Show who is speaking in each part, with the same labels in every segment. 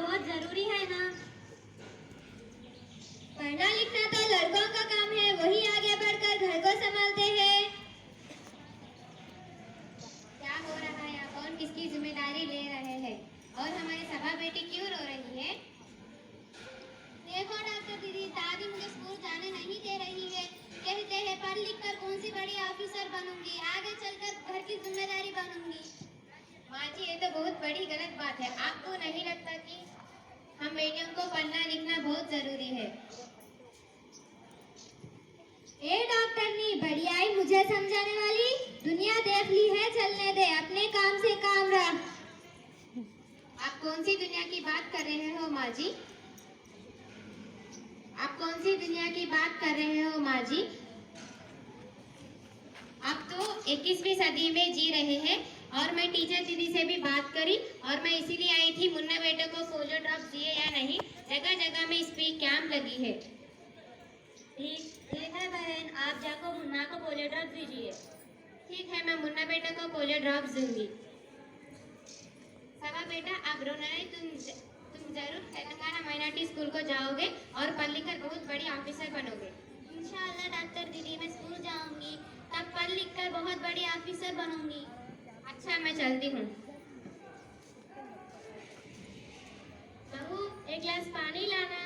Speaker 1: बहुत जरूरी है ना।
Speaker 2: पढ़ना लिखना तो लड़कों का काम है, वही आगे बढ़कर घर को संभालते हैं।
Speaker 1: क्या हो रहा है? कौन किसकी जिम्मेदारी ले रहे हैं? और हमारी सभा बेटी क्यों रो रही है?
Speaker 2: देखो डॉक्टर दीदी, दादी मुझे स्कूल जाने नहीं दे रही है। कहते हैं पढ़ लिख कर कौन सी बड़ी ऑफिसर बनूंगी, आगे चलकर घर की जिम्मेदारी बनूंगी।
Speaker 1: माँ जी, ये तो बहुत बड़ी गलत बात है। आपको नहीं लगता कि हम बेटियों को पढ़ना लिखना बहुत जरूरी है?
Speaker 2: ए डॉक्टरनी, बड़ी आई मुझे समझाने वाली। दुनिया देख ली है, चलने दे, अपने काम से काम रख।
Speaker 1: आप कौन सी दुनिया की बात कर रहे हो माँ जी? आप कौन सी दुनिया की बात कर रहे हो माँ जी? आप तो 21वीं सदी में जी रहे हैं। और मैं टीचर दीदी से भी बात करी और मैं इसीलिए आई थी, मुन्ना बेटे को पोलियो ड्रॉप दिए या नहीं। जगह जगह में इस पे कैंप लगी है।
Speaker 2: ठीक है बहन, आप जाकर मुन्ना को पोलियो ड्रॉप दीजिए।
Speaker 1: ठीक है, मैं मुन्ना बेटे को पोलियो ड्रॉप दूंगी। सवा बेटा, आप रोना नहीं, तुम जरूर तेलंगाना माइनॉरिटी स्कूल को जाओगे और पढ़ लिख कर बहुत बड़ी ऑफिसर बनोगे।
Speaker 2: इंशाल्लाह डॉक्टर दीदी, मैं स्कूल जाऊंगी, तब पढ़ लिख कर बहुत बड़ी ऑफिसर बनूंगी।
Speaker 1: अच्छा, मैं चलती हूँ।
Speaker 2: बहू, एक गिलास पानी लाना।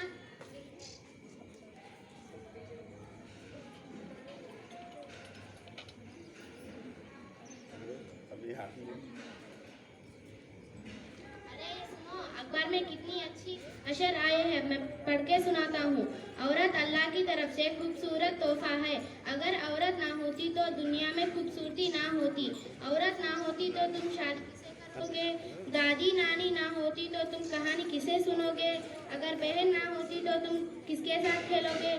Speaker 1: अरे सुनो, अखबार में कितनी अच्छी अशर आए हैं, मैं पढ़ के सुनाता हूँ। औरत अल्लाह की तरफ से खूबसूरत तोहफा है। अगर औरत ना होती तो दुनिया में खूबसूरती ना होती। औरत ना होती तो तुम शादी किसे करोगे? दादी नानी ना होती तो तुम कहानी किसे सुनोगे? अगर बहन ना होती तो तुम किसके साथ खेलोगे?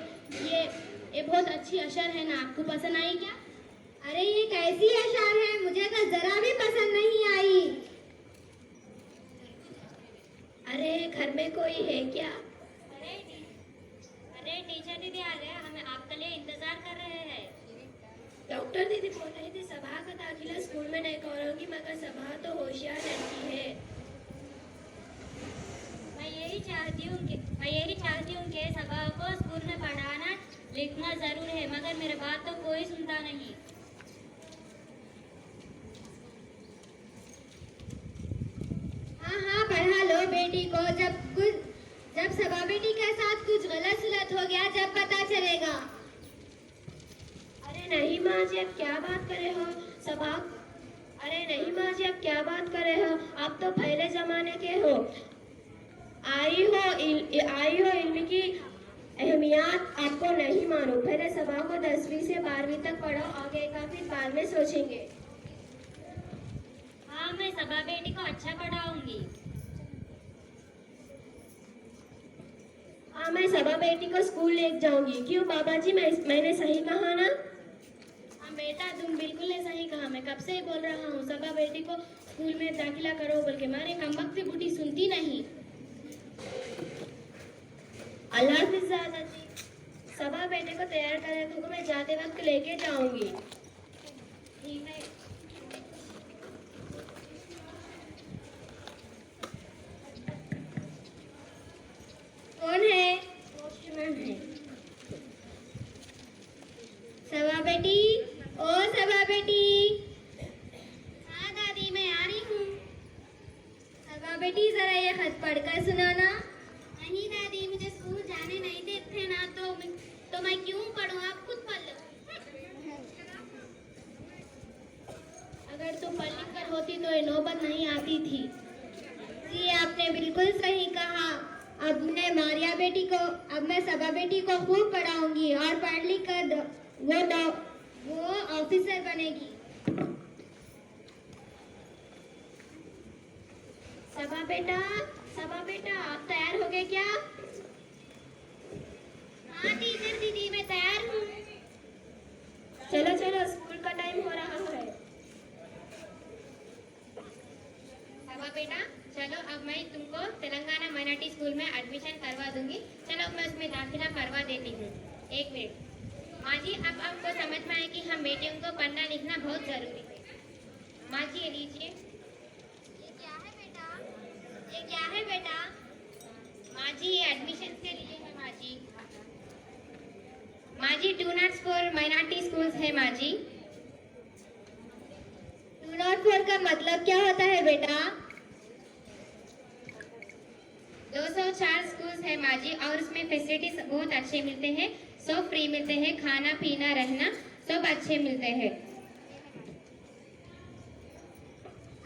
Speaker 1: ये बहुत अच्छी अशर है ना, आपको पसंद आई क्या?
Speaker 2: अरे ये कैसी अशार है, मुझे तो जरा भी पसंद नहीं आई।
Speaker 1: अरे घर में कोई है क्या?
Speaker 2: अरे टीचर दीदी आ गए, हमें आपके लिए इंतजार कर रहे हैं।
Speaker 1: डॉक्टर दीदी बोल रही थी सभा का दाखिला स्कूल में नहीं करूंगी, मगर सभा तो होशियार लड़की है।
Speaker 2: मैं यही चाहती हूँ कि सभा को स्कूल में पढ़ाना लिखना जरूर है, मगर मेरी बात तो कोई सुनता नहीं। हाँ, पढ़ा लो बेटी को। जब सभा बेटी के साथ कुछ गलत सलत हो गया, जब पता चलेगा।
Speaker 1: अरे नहीं माँ जी, आप क्या बात कर रहे हो? सभा अरे नहीं माँ जी, आप क्या बात कर रहे हो? आप तो पहले जमाने के हो। आई हो इल्म की अहमियत आपको नहीं मालूम। पहले सभा को 10वीं से 12वीं तक पढ़ो, आगे का फिर बाद में सोचेंगे।
Speaker 2: हाँ, मैं सभा बेटी को अच्छा पढ़ाऊंगी।
Speaker 1: हाँ, मैं सभा बेटी को स्कूल ले जाऊंगी। क्यों बाबा जी, मैंने सही कहा ना?
Speaker 2: हाँ बेटा, तुम बिल्कुल ने सही कहा। मैं कब से ही बोल रहा हूँ सभा बेटी को स्कूल में दाखिला करो बोल के, मारे कमबख्त बूढ़ी सुनती नहीं।
Speaker 1: अल्लाह हाफिज़ दादा जी। सभा बेटे को तैयार कर रखो, मैं जाते वक्त लेके जाऊंगी।
Speaker 2: ठीक है।
Speaker 1: कौन है? पोस्टमैन है।
Speaker 2: सभा बेटी, ओ सभा बेटी। हाँ दादी, मैं आ रही हूँ। सभा बेटी, जरा ये खत पढ़कर सुनाना। नहीं दादी, मुझे स्कूल जाने नहीं देते ना, तो मैं क्यों पढ़ूँ? आप खुद पढ़ लो।
Speaker 1: अगर तुम पढ़ लिख कर होती तो ये नौबत नहीं आती थी।
Speaker 2: जी, आपने बिल्कुल सही कहा। अब मैं सभा बेटी को खूब पढ़ाऊंगी और पढ़ लिख कर वो ऑफिसर बनेगी।
Speaker 1: सभा बेटा, आप तैयार हो गए क्या?
Speaker 2: हाँ टीचर दीदी, मैं तैयार हूँ।
Speaker 1: चलो चलो, स्कूल का टाइम हो रहा है। सभा बेटा चलो, अब मैं तुमको तेलंगाना माइनॉरिटी स्कूल में एडमिशन करवा दूंगी। चलो, मैं उसमें दाखिला करवा देती हूँ। एक मिनट माँ जी, अब आपको समझ में आए कि हम बेटियों को पढ़ना लिखना बहुत जरूरी है। माँ जी, ये लीजिए।
Speaker 2: ये क्या है बेटा? माँ जी ये एडमिशन के लिए है माँ जी। माँ जी 204 माइनॉरिटी स्कूल्स है माँ जी। 204 का मतलब क्या होता है बेटा? 204 स्कूल्स है माँ जी और उसमें फैसिलिटीज बहुत अच्छे मिलते हैं, सब फ्री मिलते हैं, खाना पीना रहना सब अच्छे मिलते हैं।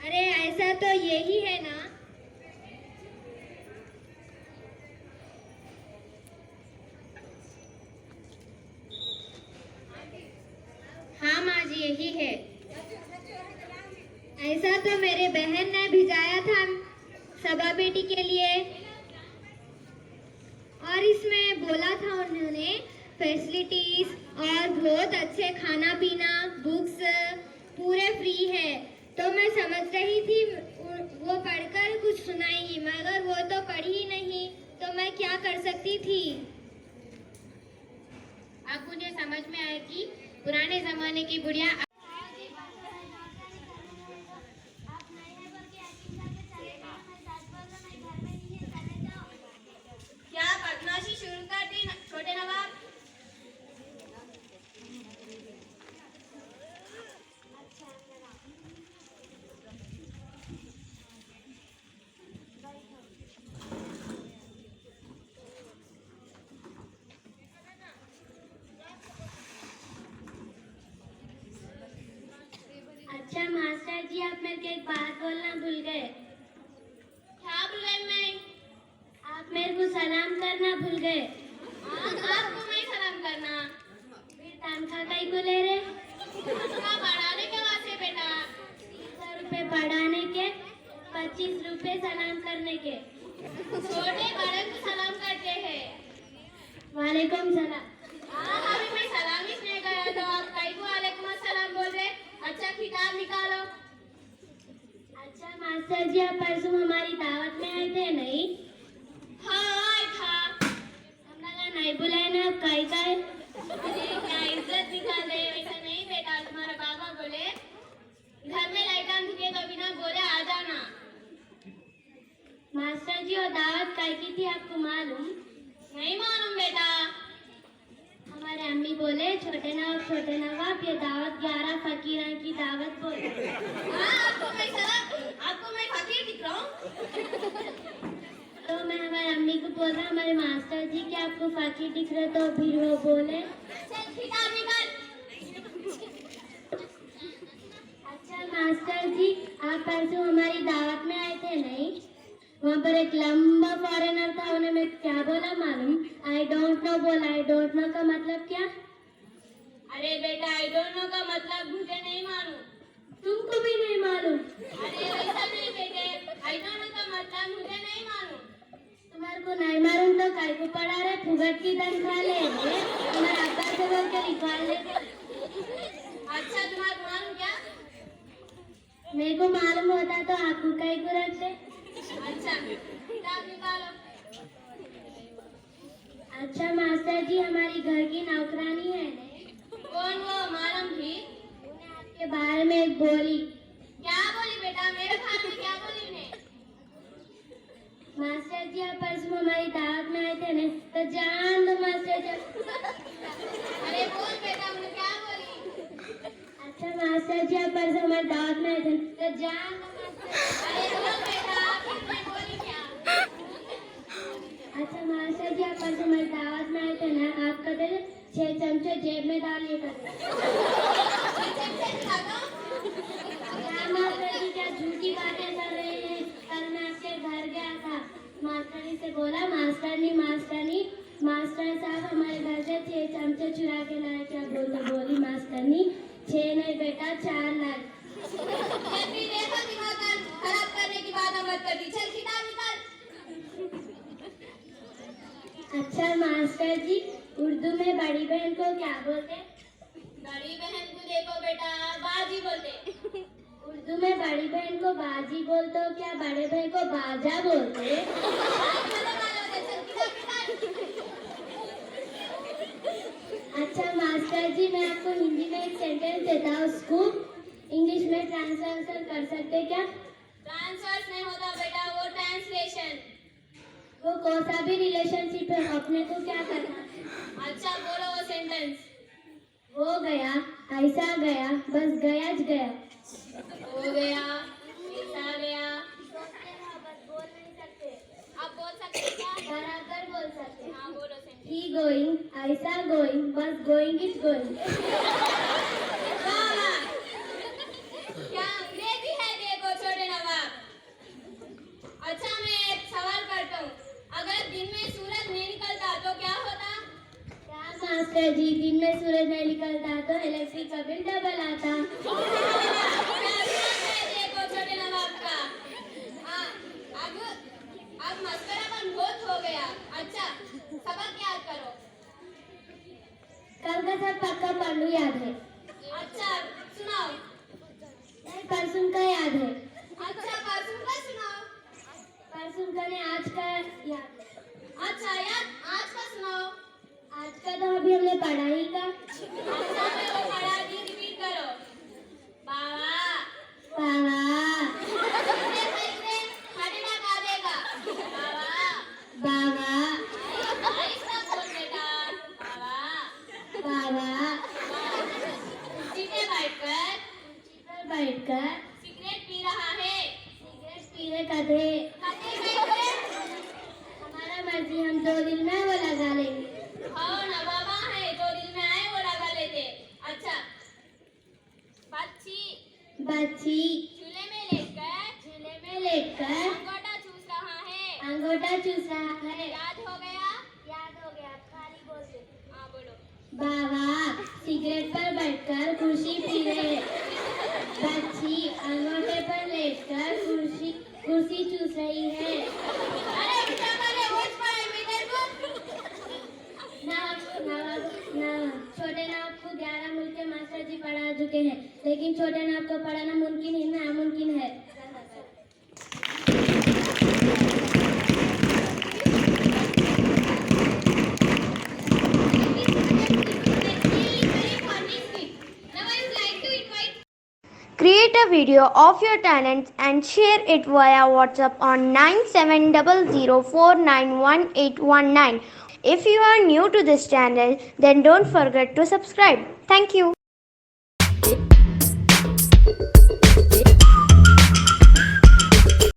Speaker 2: अरे ऐसा तो यही है ना। हाँ माँ जी यही है। ऐसा तो मेरे बहन ने भिजाया था सबा बेटी के लिए और इसमें बोला था उन्होंने फैसिलिटीज और बहुत अच्छे खाना पीना बुक्स पूरे फ्री है। तो मैं समझ रही थी वो पढ़कर कुछ सुनाएंगी मगर वो तो पढ़ी नहीं तो मैं क्या कर सकती थी। अब मुझे समझ में आया कि पुराने जमाने की बुढ़िया क्या बदमाशी शुरू कर दी छोटे नवाब। अच्छा मास्टर जी आप मेरे को एक बात बोलना भूल गए। क्या भूल गए मैं? आप मेरे को सलाम करना भूल गए। आपको मैं सलाम करना फिर तनख्वाह का ही को ले रहे पढ़ाने के वास्ते बेटा 30 रुपए पढ़ाने के 25 रुपए सलाम करने के। छोटे बड़े को सलाम करते हैं। वालेकुम सलाम। अभी मैं सलाम ही नहीं गया तो आप कई को वालेकुम सलाम बोल रहे। अच्छा किताब निकालो। अच्छा मास्टर जी आप परसों हमारी दावत में आए थे नहीं? हाँ आए था। हम लगा नहीं बुलाए ना आप कई का है? अरे क्या इज्जत निकाले वैसा नहीं बेटा तुम्हारा बाबा बोले घर में लाइट ऑन किए तो बिना बोले आ जाना। मास्टर जी वो दावत कई की थी आपको मालूम? नहीं मालूम बेटा। हमारे अम्मी बोले छोटे नवाब ये दावत 11 फकीरां की दावत बोले। आपको मैं फकीर दिख रहा हूँ? तो मैं हमारे अम्मी को बोल रहा हमारे मास्टर जी कि आपको फकीर दिख रहे तो फिर वो बोले चल किताब निकाल। अच्छा मास्टर जी आप परसों हमारी दावत में आए थे नहीं? वहाँ पर एक लंबा फॉरेनर था उन्होंने मैं क्या बोला मालूम? आई डोंट नो बोला। आई डोंट नो का मतलब क्या? अरे बेटा आई डोंट नो का मतलब मुझे नहीं मालूम। तुमको भी नहीं मालूम? अरे वैसा नहीं बेटे आई डोंट नो का मतलब मुझे नहीं मालूम। तुम्हारे को नहीं मालूम तो काय को पढ़ा रहे फुगट की तनख्वाह ले तुम्हारे अब्बा से बोल के निकाल ले। अच्छा तुम्हारे मालूम क्या? मेरे को मालूम होता तो आपको काय को रखते। अच्छा किताब निकालो। अच्छा मास्टर जी हमारी घर की नौकरानी है। कौन वो मालूम थी? उन्हें आपके बारे में एक बोली। क्या बोली बेटा मेरे बारे में क्या बोली ने? मास्टर जी आप परसों हमारी दावत में आए थे ना तो जान दो मास्टर जी। अरे बोल बेटा उन्हें क्या बोली? अच्छा मास्टर जी आप परसों हमारी दावत में आए थे तो जान दो मास्टर। अरे बोल बेटा अच्छा मास्टर जी आप परसों हमारी दावत में आए थे ना आप कहते थे 6 चमचे जेब में डालिए करते। क्या मास्टर जी क्या झूठी बातें कर रहे हैं? कल मैं आपके घर गया था मास्टरनी से बोला मास्टरनी मास्टर साहब हमारे घर से 6 चमचे चुरा के लाए। क्या बोली मास्टरनी 6 नहीं बेटा 4 लाए। देखो दिमाग खराब करने की बात मत कर दी। चल किताब निकाल। अच्छा मास्टर जी उर्दू में बड़ी बहन को क्या बोलते? बड़ी बहन को देखो बेटा बाजी बोलते। उर्दू में बड़ी बहन को बाजी बोलते हो क्या बड़े भाई को बाजा बोलते? अच्छा मास्टर जी मैं आपको हिंदी में एक सेंटेंस देता हूँ उसको इंग्लिश में ट्रांसलेशन कर सकते क्या? ट्रांसलेशन नहीं होता बेटा वो ट्रांसलेशन। वो वो कौन सा भी रिलेशनशिप है, अपने को क्या करना।
Speaker 1: अच्छा बोलो वो सेंटेंस।
Speaker 2: वो गया, ऐसा गया, बस गया ज गया।
Speaker 1: हो गया, ऐसा गया।
Speaker 2: बस बोल नहीं सकते।
Speaker 1: आप बोल सकते क्या?
Speaker 2: बराबर बोल सकते।
Speaker 1: हाँ बोलो सेंटेंस।
Speaker 2: ही गोइंग, ऐसा गोइंग, बस गोइंग इज गोइंग।
Speaker 1: क्या अंग्रेजी है देखो छोटे नवाब। अच्छा मैं एक सवाल करता हूँ, अगर दिन में सूरज नहीं निकलता तो क्या होता?
Speaker 2: क्या मास्टर जी, दिन में सूरज नहीं निकलता तो इलेक्ट्रिक का बिल डबल आता।
Speaker 1: क्या दिमाग है देखो छोटे नवाब का। हाँ, अब मस्करापन बहुत हो गया। अच्छा सबक याद करो।
Speaker 2: कल का सब पक्का पढ़ू याद है।
Speaker 1: अच्छा सुनाओ।
Speaker 2: नहीं, परसों का याद है।
Speaker 1: अच्छा परसों का सुनाओ।
Speaker 2: परसों का नहीं, आज का याद है।
Speaker 1: अच्छा याद आज का सुनाओ।
Speaker 2: आज का तो अभी हमने पढ़ा ही का।
Speaker 1: अच्छा मैं वो पढ़ा दी रिपीट करो। बाबा
Speaker 2: बाबा
Speaker 1: खड़ीना खा देगा। बाबा
Speaker 2: बाबा
Speaker 1: ऐसा बोल बेटा। बाबा
Speaker 2: बाबा
Speaker 1: कुर्सी पे बैठकर
Speaker 2: बैठकर
Speaker 1: सिगरेट पी रहा है।
Speaker 2: सिगरेट पीने का थे।
Speaker 1: खाते कैसे?
Speaker 2: हमारा मर्जी, हम 2 दिन में वो लगा लेंगे।
Speaker 1: हाँ ना बाबा है, जो दिल में आए वो लगा लेते। अच्छा बच्ची
Speaker 2: झूले में लेटकर
Speaker 1: अंगूठा चूस रहा है।
Speaker 2: अंगूठा चूस रहा है।
Speaker 1: याद हो गया?
Speaker 2: खाली बोल दे।
Speaker 1: हाँ बोलो।
Speaker 2: बाबा सिगरेट पर बैठकर खुर्शी पी रहे। बच्ची अंगूठे पर लेटकर कुर्सी चूस रही है।
Speaker 1: अरे उठा वाले होश पाए मेरे को।
Speaker 2: छोटे नाव को 11 मुल्क के मास्टर जी पढ़ा चुके हैं, लेकिन छोटे नाव को पढ़ाना मुमकिन ही नामुमकिन है।
Speaker 3: Create a video of your talents and share it via WhatsApp on 9700491819. If you are new to this channel, then don't forget to subscribe. Thank you.